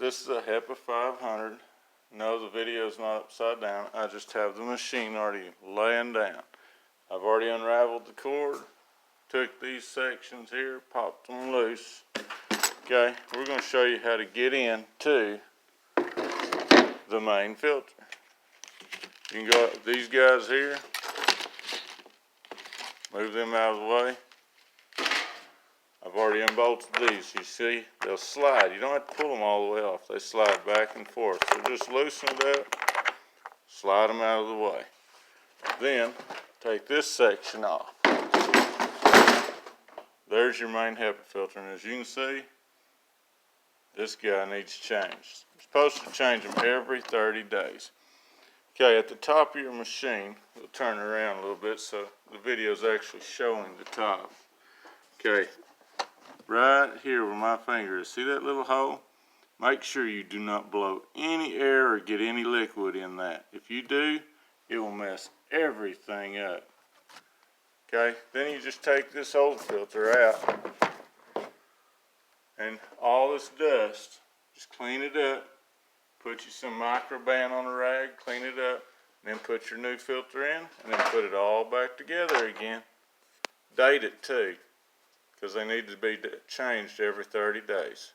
This is a HEPA 500. No, the video is not upside down. I just have the machine already laying down. I've already unraveled the cord, took these sections here, popped them loose. Okay, we're going to show you how to get in to the main filter. You can go up these guys here, move them out of the way. I've already unbolted these. You see, they'll slide. You don't have to pull them all the way off. They slide back and forth. So just loosen it up, slide them out of the way. Then take this section off. There's your main HEPA filter, and as you can see, this guy needs changed. You're supposed to change them every 30 days. Okay, at the top of your machine, we'll turn it around a little bit so the video is actually showing the top. Okay, right here where my finger is, see that little hole? Make sure you do not blow any air or get any liquid in that. If you do, it will mess everything up. Okay, then you just take this old filter out, and all this dust, just clean it up, put you some microban on a rag, clean it up, and then put your new filter in, and then put it all back together again. Date it too, because they need to be changed every 30 days.